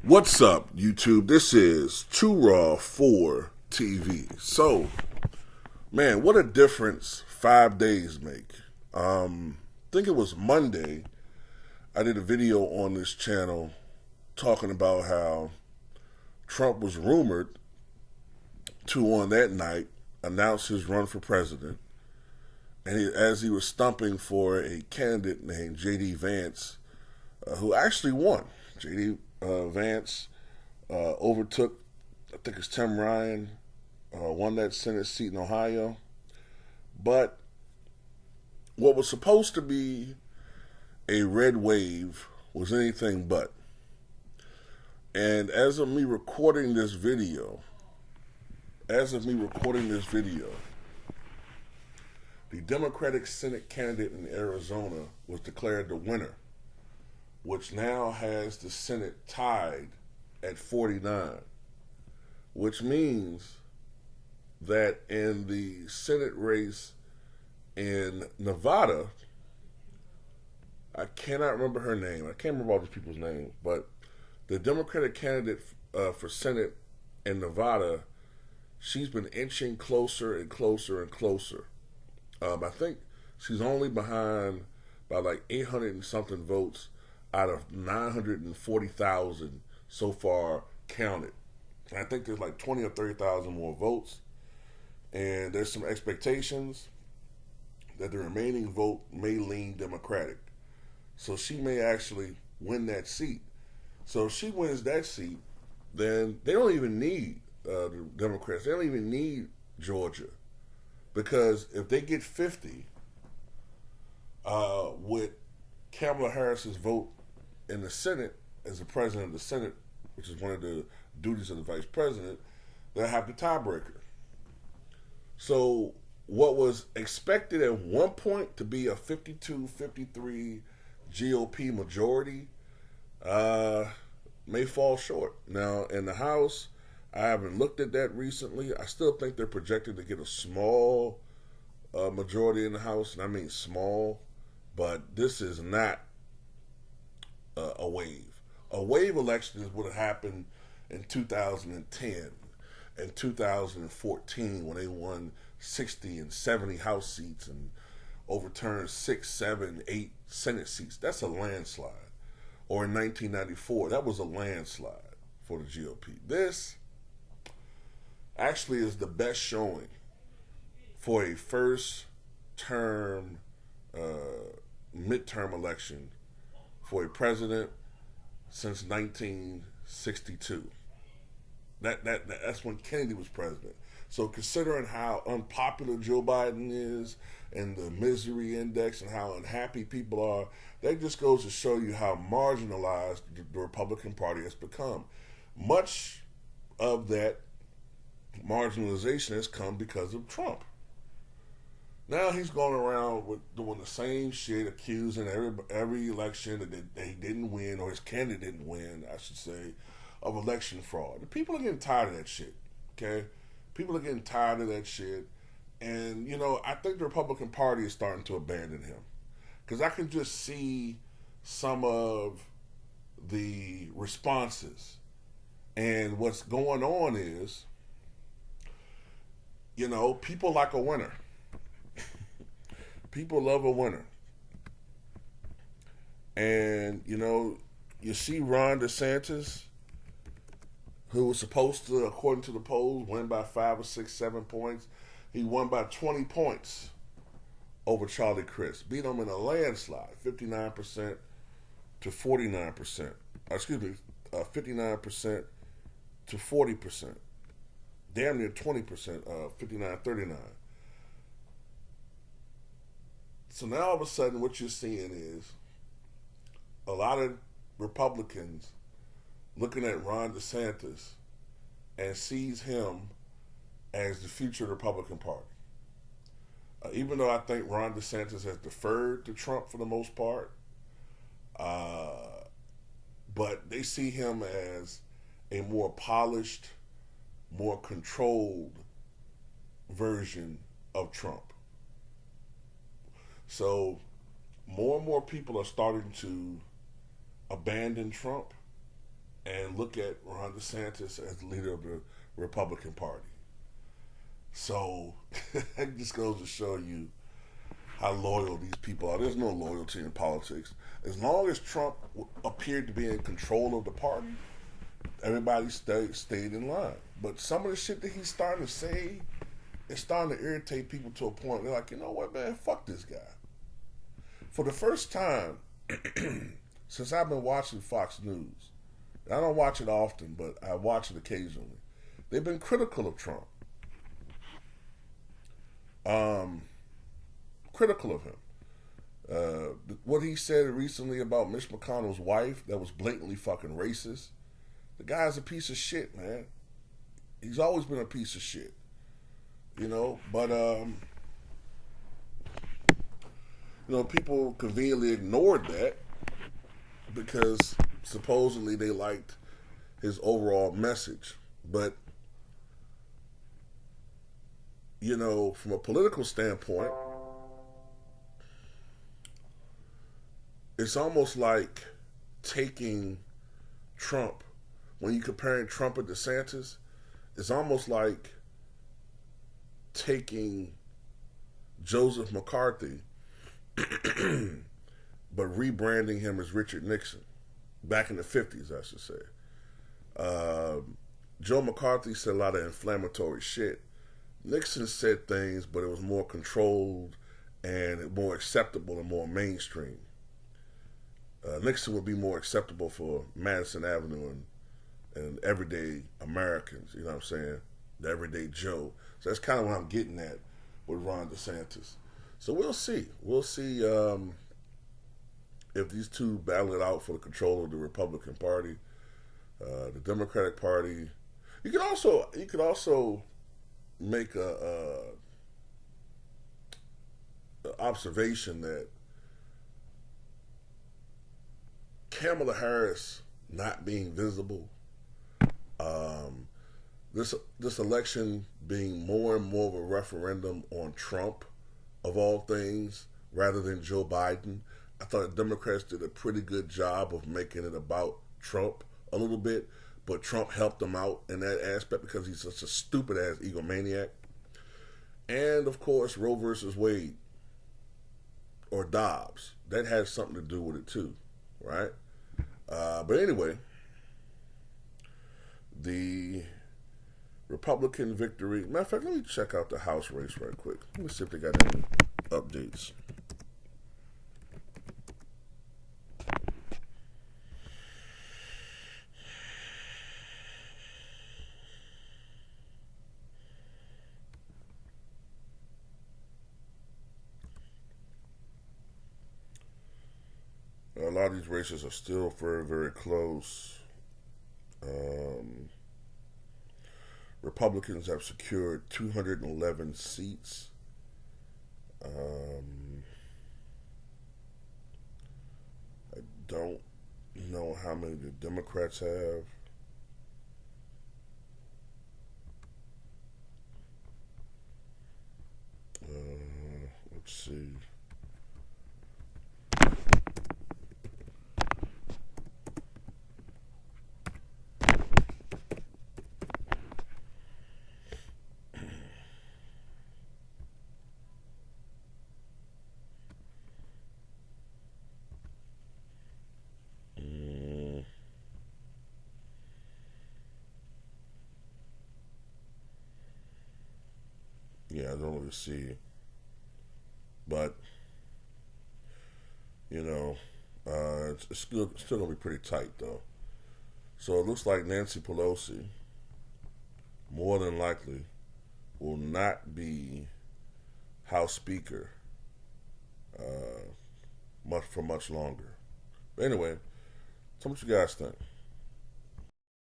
What's up, YouTube? This is Too Raw for TV. So, man, what a difference 5 days make. I think it was Monday, I did a video on this channel talking about how Trump was rumored to, on that night, announce his run for president. And as he was stumping for a candidate named J.D. Vance, who actually won. J.D. Vance overtook, I think it's Tim Ryan, won that Senate seat in Ohio. But what was supposed to be a red wave was anything but. And as of me recording this video, the Democratic Senate candidate in Arizona was declared the winner, which now has the Senate tied at 49, which means that in the Senate race in Nevada, I cannot remember her name. I can't remember all these people's names, but the Democratic candidate for Senate in Nevada, she's been inching closer and closer and closer. I think she's only behind by like 800 and something votes out of 940,000 so far counted. And I think there's like 20 or 30,000 more votes. And there's some expectations that the remaining vote may lean Democratic. So she may actually win that seat. So if she wins that seat, then they don't even need the Democrats. They don't even need Georgia. Because if they get 50 with Kamala Harris's vote in the Senate as the president of the Senate, which is one of the duties of the vice president, they'll have the tiebreaker. So what was expected at one point to be a 52-53 GOP majority may fall short. Now, in the House, I haven't looked at that recently. I still think they're projected to get a small majority in the House, and I mean small, but this is not a wave. A wave election is what happened in 2010 and 2014 when they won 60 and 70 House seats and overturned 6, 7, 8 Senate seats. That's a landslide. Or in 1994, that was a landslide for the GOP. This actually is the best showing for a first term midterm election for a president since 1962. That's when Kennedy was president. So considering how unpopular Joe Biden is and the misery index and how unhappy people are, that just goes to show you how marginalized the Republican Party has become. Much of that marginalization has come because of Trump. Now he's going around with doing the same shit, accusing every election that he didn't win, or his candidate didn't win, I should say, of election fraud. The people are getting tired of that shit, okay? People are getting tired of that shit. And, you know, I think the Republican Party is starting to abandon him. Because I can just see some of the responses. And what's going on is, you know, people like a winner. People love a winner. And, you know, you see Ron DeSantis, who was supposed to, according to the polls, win by 5 or 6, 7 points. He won by 20 points over Charlie Crist. Beat him in a landslide, 59% to 49%. 59% to 40%. Damn near 20%, 59-39. So now all of a sudden what you're seeing is a lot of Republicans looking at Ron DeSantis and sees him as the future of the Republican Party. Even though I think Ron DeSantis has deferred to Trump for the most part, but they see him as a more polished, more controlled version of Trump. So more and more people are starting to abandon Trump and look at Ron DeSantis as the leader of the Republican Party. So it just goes to show you how loyal these people are. There's no loyalty in politics. As long as Trump appeared to be in control of the party, everybody stayed in line. But some of the shit that he's starting to say is starting to irritate people to a point. They're like, you know what, man, fuck this guy. For the first time since I've been watching Fox News, and I don't watch it often, but I watch it occasionally, they've been critical of Trump. Critical of him. What he said recently about Mitch McConnell's wife, that was blatantly fucking racist. The guy's a piece of shit, man. He's always been a piece of shit. You know, but, people conveniently ignored that because supposedly they liked his overall message. But, from a political standpoint, it's almost like taking Trump, when you're comparing Trump and DeSantis, it's almost like taking Joseph McCarthy but rebranding him as Richard Nixon back in the 50s, I should say. Joe McCarthy said a lot of inflammatory shit. Nixon said things, but it was more controlled and more acceptable and more mainstream. Nixon would be more acceptable for Madison Avenue and everyday Americans, you know what I'm saying? The everyday Joe. So that's kind of what I'm getting at with Ron DeSantis. So we'll see. We'll see if these two battle it out for the control of the Republican Party, the Democratic Party. You could also make a observation that Kamala Harris not being visible, this election being more and more of a referendum on Trump, of all things, rather than Joe Biden. I thought the Democrats did a pretty good job of making it about Trump a little bit, but Trump helped them out in that aspect because he's such a stupid-ass egomaniac. And, of course, Roe versus Wade, or Dobbs. That has something to do with it, too, right? But anyway, the Republican victory. Matter of fact, let me check out the House race right quick. Let me see if they got any updates. A lot of these races are still very, very close. Republicans have secured 211 seats. I don't know how many the Democrats have. Let's see. Yeah, I don't really see. But, it's still going to be pretty tight, though. So it looks like Nancy Pelosi, more than likely, will not be House Speaker for much longer. But anyway, tell me what you guys think.